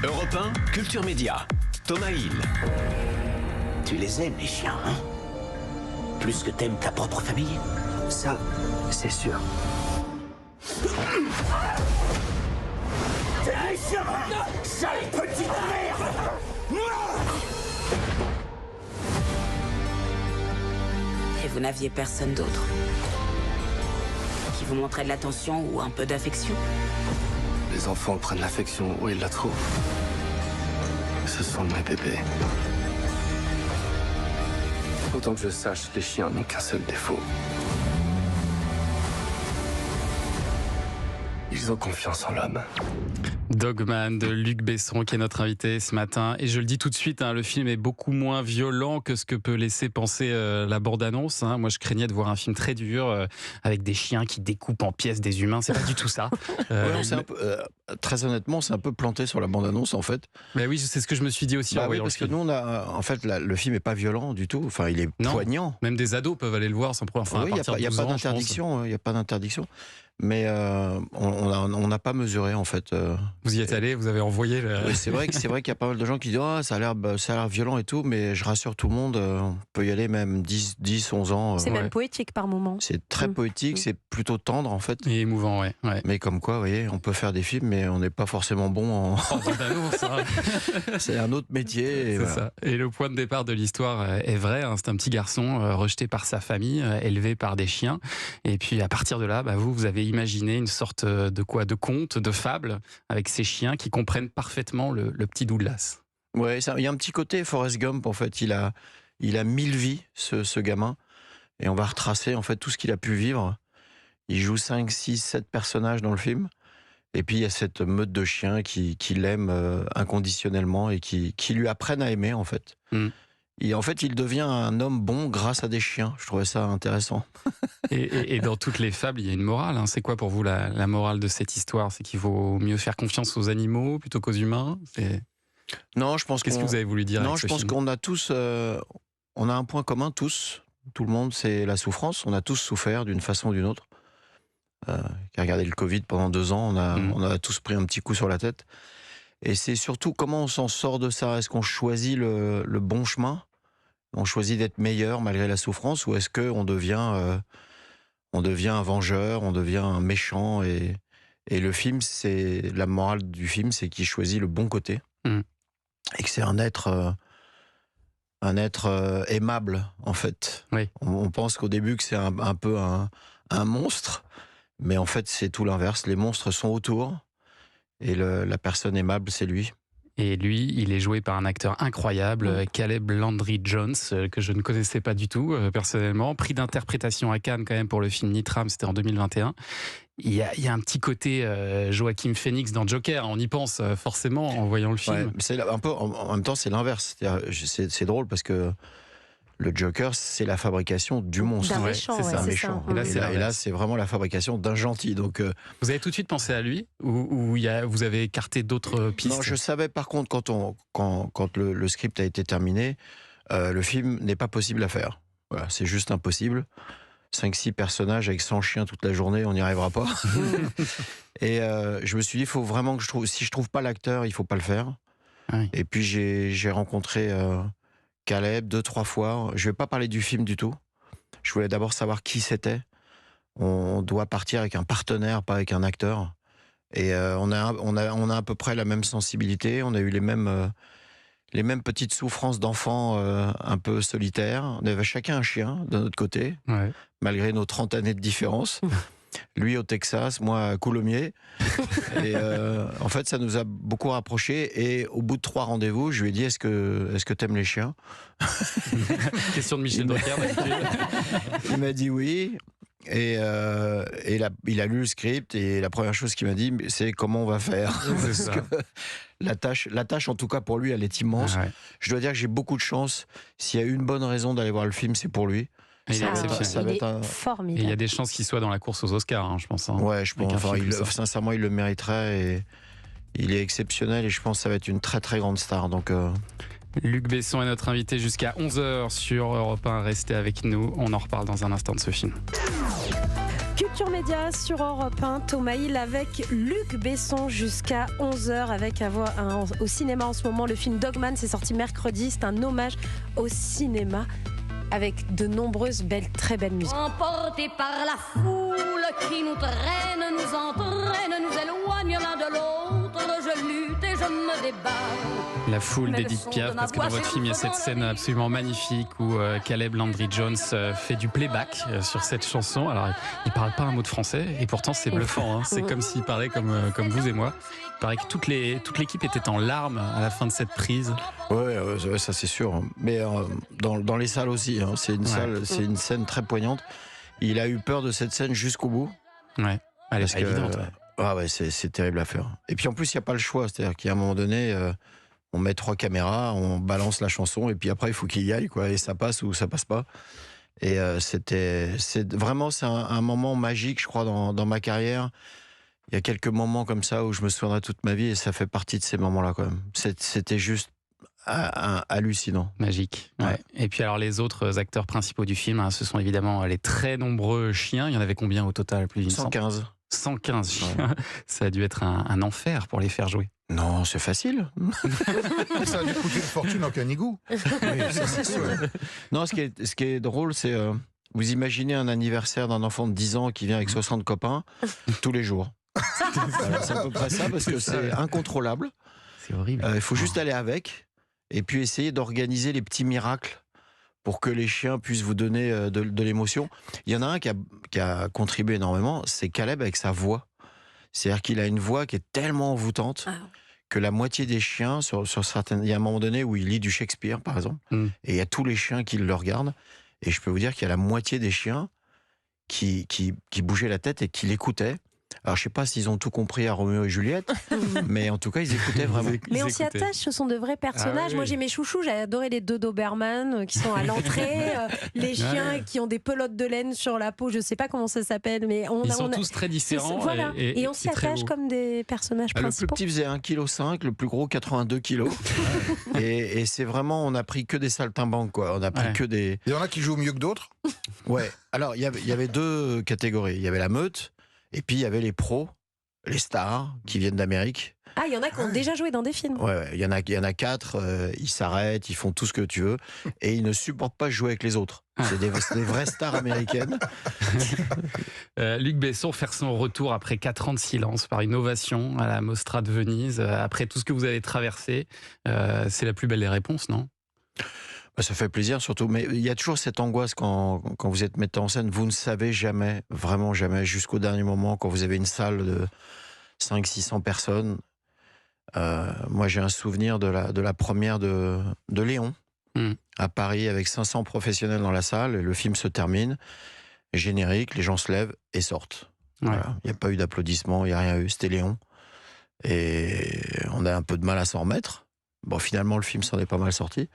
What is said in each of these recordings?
Europe 1, Culture Média. Thomas Hill. Tu les aimes, les chiens, hein? Plus que t'aimes ta propre famille? Ça, c'est sûr. T'es méchant! Sale petite merde! Et vous n'aviez personne d'autre qui vous montrait de l'attention ou un peu d'affection? Les enfants prennent l'affection où ils la trouvent. Ce sont mes bébés. Autant que je sache, les chiens n'ont qu'un seul défaut. Ils ont confiance en l'homme. Dogman de Luc Besson qui est notre invité ce matin. Et je le dis tout de suite, le film est beaucoup moins violent que ce que peut laisser penser la bande-annonce. Moi, je craignais de voir un film très dur avec des chiens qui découpent en pièces des humains. C'est pas du tout ça. Très honnêtement, c'est un peu planté sur la bande-annonce en fait. Mais oui, c'est ce que je me suis dit aussi en voyant parce le que film. nous, le film est pas violent du tout. Enfin, il est poignant. Même des ados peuvent aller le voir sans problème. Oui, il n'y a pas d'interdiction. Il n'y a pas d'interdiction. Mais on n'a pas mesuré en fait. Vous y êtes allé, vous avez envoyé. Oui, c'est vrai qu'il y a pas mal de gens qui disent ça a l'air violent et tout, mais je rassure tout le monde, on peut y aller même 10, 11 ans. C'est même poétique par moments. C'est très poétique, c'est plutôt tendre en fait. Et émouvant, ouais. Mais comme quoi, vous voyez, on peut faire des films, mais on n'est pas forcément bon en. C'est un autre métier. C'est ça. Et le point de départ de l'histoire est vrai. C'est un petit garçon rejeté par sa famille, élevé par des chiens. Et puis à partir de là, vous avez imaginé une sorte de conte, de fable, avec ces chiens qui comprennent parfaitement le petit Douglas. Ouais, il y a un petit côté Forrest Gump en fait. Il a 1000 vies, ce gamin, et on va retracer en fait tout ce qu'il a pu vivre. Il joue 5, 6, 7 personnages dans le film. Et puis il y a cette meute de chiens qui l'aiment inconditionnellement et qui lui apprennent à aimer en fait. Et en fait, il devient un homme bon grâce à des chiens. Je trouvais ça intéressant. Et dans toutes les fables, il y a une morale. C'est quoi pour vous la morale de cette histoire? C'est qu'il vaut mieux faire confiance aux animaux plutôt qu'aux humains? Non, je pense Qu'est-ce que vous avez voulu dire avec ce film? Je pense qu'on a tous, on a un point commun tous, tout le monde, c'est la souffrance. On a tous souffert d'une façon ou d'une autre. Qui a regardé le Covid pendant 2 ans, on a tous pris un petit coup sur la tête. Et c'est surtout comment on s'en sort de ça. Est-ce qu'on choisit le bon chemin? On choisit d'être meilleur malgré la souffrance? Ou est-ce qu'on devient un vengeur, on devient un méchant? Et le film, la morale du film, c'est qu'il choisit le bon côté. Et que c'est un être aimable, en fait. Oui. On pense qu'au début que c'est un peu un monstre, mais en fait, c'est tout l'inverse. Les monstres sont autour. Et la personne aimable, c'est lui. Et lui, il est joué par un acteur incroyable, Caleb Landry Jones, que je ne connaissais pas du tout, personnellement. Prix d'interprétation à Cannes, quand même, pour le film Nitram, c'était en 2021. Il y a un petit côté Joaquin Phoenix dans Joker, on y pense forcément en voyant le film. Ouais, c'est un peu, en même temps, c'est l'inverse. C'est drôle parce que le Joker, c'est la fabrication du monstre. D'un méchant, c'est un méchant. Et là, c'est vraiment la fabrication d'un gentil. Donc, vous avez tout de suite pensé à lui ou vous avez écarté d'autres pistes? Non, je savais par contre, quand le script a été terminé, le film n'est pas possible à faire. Voilà, c'est juste impossible. 5-6 personnages avec 100 chiens toute la journée, on n'y arrivera pas. Et je me suis dit, il faut vraiment que si je trouve pas l'acteur, il faut pas le faire. Oui. Et puis j'ai rencontré Caleb 2-3 fois. Je vais pas parler du film du tout. Je voulais d'abord savoir qui c'était. On doit partir avec un partenaire, pas avec un acteur. Et on a à peu près la même sensibilité. On a eu les mêmes petites souffrances d'enfants un peu solitaires. On avait chacun un chien de notre côté, malgré nos 30 années de différence. Lui au Texas, moi à Coulommiers. Et en fait, ça nous a beaucoup rapprochés. Et au bout de 3 rendez-vous, je lui ai dit, est-ce que t'aimes les chiens? Question de Michel Drucker. Il m'a dit oui. Et il a lu le script. Et la première chose qu'il m'a dit, c'est comment on va faire. Parce que la tâche, en tout cas pour lui, elle est immense. Je dois dire que j'ai beaucoup de chance. S'il y a une bonne raison d'aller voir le film, c'est pour lui. Il est formidable. Et il y a des chances qu'il soit dans la course aux Oscars, je pense. Ouais, je pense. Sincèrement, il le mériterait. Et il est exceptionnel. Et je pense que ça va être une très très grande star. Donc. Luc Besson est notre invité jusqu'à 11h sur Europe 1. Restez avec nous. On en reparle dans un instant de ce film. Culture Média sur Europe 1, Thomas Hill avec Luc Besson jusqu'à 11h avec au cinéma en ce moment le film Dogman, c'est sorti mercredi, c'est un hommage au cinéma avec de nombreuses très belles musiques. Emportés par la foule qui nous traîne, nous entraîne, nous éloigne l'un de l'autre, je lutte et je me débat. La foule d'Edith Piaf, parce que dans votre film, il y a cette scène absolument magnifique où Caleb Landry Jones fait du playback sur cette chanson. Alors, il parle pas un mot de français et pourtant c'est bluffant. Hein. C'est comme s'il parlait comme vous et moi. Il paraît que toute l'équipe était en larmes à la fin de cette prise. Ouais, ça c'est sûr. Mais dans les salles aussi, hein. C'est une scène très poignante. Il a eu peur de cette scène jusqu'au bout. Ouais, elle est pas évidente. C'est terrible à faire. Et puis en plus, il n'y a pas le choix. C'est-à-dire qu'à un moment donné, on met 3 caméras, on balance la chanson et puis après, il faut qu'il y aille, quoi. Et ça passe ou ça passe pas. Et c'est vraiment un moment magique, je crois, dans ma carrière. Il y a quelques moments comme ça où je me souviendrai toute ma vie et ça fait partie de ces moments-là quand même. C'était juste hallucinant. Magique. Ouais. Et puis alors les autres acteurs principaux du film, hein, ce sont évidemment les très nombreux chiens. Il y en avait combien au total? Plus d'une 115. 115 chiens. Ouais. Ça a dû être un enfer pour les faire jouer. Non, c'est facile. Ça a dû coûter une fortune en canigou. Oui, c'est sûr. Non, ce qui est drôle, c'est vous imaginez un anniversaire d'un enfant de 10 ans qui vient avec 60 copains tous les jours. Voilà, c'est à peu près ça, parce que c'est incontrôlable. C'est horrible. Il faut juste aller avec et puis essayer d'organiser les petits miracles pour que les chiens puissent vous donner de l'émotion. Il y en a un qui a contribué énormément, c'est Caleb avec sa voix. C'est-à-dire qu'il a une voix qui est tellement envoûtante que la moitié des chiens, sur certaines... Il y a un moment donné où il lit du Shakespeare, par exemple, et il y a tous les chiens qui le regardent. Et je peux vous dire qu'il y a la moitié des chiens qui bougeaient la tête et qui l'écoutaient. Alors, je sais pas s'ils ont tout compris à Roméo et Juliette, mais en tout cas, ils écoutaient vraiment. Mais on s'y attache, ce sont de vrais personnages. Oui. Moi, j'ai mes chouchous, j'ai adoré les 2 Doberman qui sont à l'entrée, les chiens qui ont des pelotes de laine sur la peau, je sais pas comment ça s'appelle, mais ils sont tous très différents. Voilà. Et on s'y attache comme des personnages principaux. Le plus petit faisait 1,5 kg, le plus gros 82 kg. et c'est vraiment, on a pris que des saltimbanques, quoi. On a pris que des. Il y en a qui jouent mieux que d'autres. Ouais. Alors, il y avait 2 catégories. Il y avait la meute. Et puis, il y avait les pros, les stars qui viennent d'Amérique. Ah, il y en a qui ont déjà joué dans des films. Ouais, il y en a 4, ils s'arrêtent, ils font tout ce que tu veux, et ils ne supportent pas jouer avec les autres. C'est des vraies stars américaines. Luc Besson faire son retour après 4 ans de silence par une ovation à la Mostra de Venise, après tout ce que vous avez traversé, c'est la plus belle des réponses, non ? Ça fait plaisir surtout, mais il y a toujours cette angoisse quand vous êtes metteur en scène, vous ne savez jamais, vraiment jamais, jusqu'au dernier moment, quand vous avez une salle de 500-600 personnes. Moi j'ai un souvenir de la première de Léon, à Paris, avec 500 professionnels dans la salle, et le film se termine, générique, les gens se lèvent et sortent. Ouais. Voilà. Il n'y a pas eu d'applaudissements, il n'y a rien eu, c'était Léon. Et on a un peu de mal à s'en remettre. Bon, finalement, le film s'en est pas mal sorti.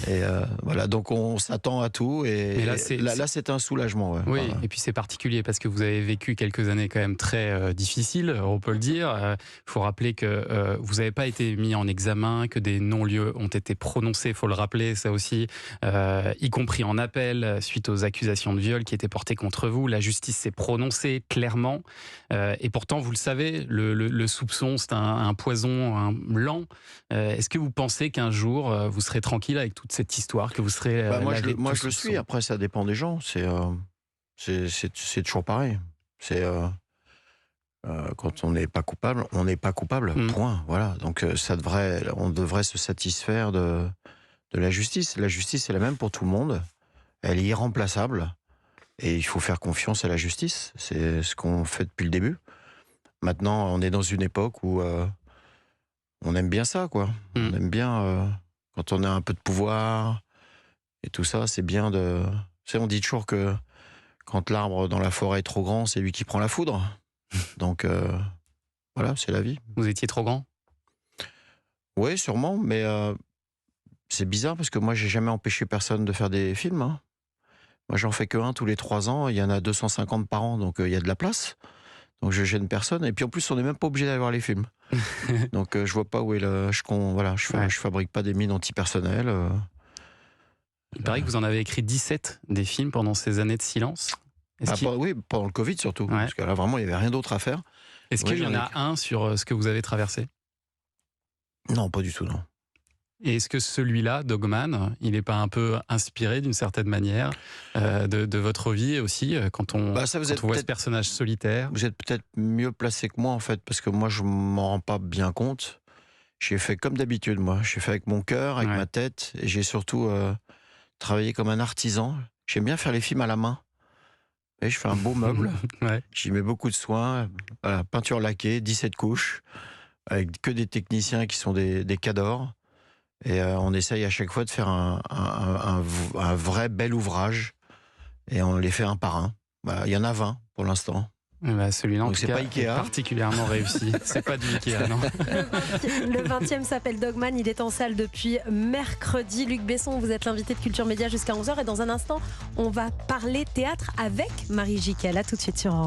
Et voilà, donc on s'attend à tout. Et là, c'est un soulagement. Ouais. Oui, et puis c'est particulier parce que vous avez vécu quelques années quand même très difficiles, on peut le dire. Il faut rappeler que vous n'avez pas été mis en examen, que des non-lieux ont été prononcés, il faut le rappeler, ça aussi, y compris en appel, suite aux accusations de viol qui étaient portées contre vous. La justice s'est prononcée clairement. Et pourtant, vous le savez, le soupçon, c'est un poison lent. Est-ce que vous pensez qu'un jour, vous serez tranquille avec toute cette histoire, que vous serez... moi, je le suis. Après, ça dépend des gens. C'est toujours pareil. C'est quand on n'est pas coupable, on n'est pas coupable. Point. Voilà. Donc, on devrait se satisfaire de la justice. La justice est la même pour tout le monde. Elle est irremplaçable. Et il faut faire confiance à la justice. C'est ce qu'on fait depuis le début. Maintenant, on est dans une époque où on aime bien ça, quoi. On aime bien... quand on a un peu de pouvoir et tout ça, c'est bien de... Tu sais, on dit toujours que quand l'arbre dans la forêt est trop grand, c'est lui qui prend la foudre. Donc, voilà, c'est la vie. Vous étiez trop grand ? Oui, sûrement, mais c'est bizarre parce que moi, j'ai jamais empêché personne de faire des films. Hein. Moi, j'en fais que un tous les 3 ans. Il y en a 250 par an, donc il y a de la place. Donc, je gêne personne. Et puis, en plus, on n'est même pas obligé d'aller voir les films. Donc je vois pas où est le... Je fabrique pas des mines antipersonnelles. Il paraît que vous en avez écrit 17 des films pendant ces années de silence. Oui, pendant le Covid surtout. Ouais. Parce que là, vraiment, il n'y avait rien d'autre à faire. Est-ce Oui, qu'il y en j'en ai- a un sur ce que vous avez traversé? Non, pas du tout, non. Et est-ce que celui-là, Dogman, il n'est pas un peu inspiré d'une certaine manière de votre vie aussi, quand on, Ça, vous quand êtes on voit ce peut-être personnage solitaire? Vous êtes peut-être mieux placé que moi, en fait, parce que moi, je m'en rends pas bien compte. J'ai fait comme d'habitude, moi. J'ai fait avec mon cœur, avec Ouais. ma tête, et j'ai surtout travaillé comme un artisan. J'aime bien faire les films à la main. Et je fais un beau meuble. Ouais. J'y mets beaucoup de soin. Voilà, peinture laquée, 17 couches, avec que des techniciens qui sont des cadors. Et on essaye à chaque fois de faire un vrai bel ouvrage. Et on les fait un par un. Voilà, il y en a 20 pour l'instant. Celui-là, en Donc tout c'est cas, pas est Ikea. particulièrement réussi. C'est pas du Ikea, non. Le 20e s'appelle Dogman, il est en salle depuis mercredi. Luc Besson, vous êtes l'invité de Culture Média jusqu'à 11h. Et dans un instant, on va parler théâtre avec Marie Jiquel. À tout de suite sur Europe.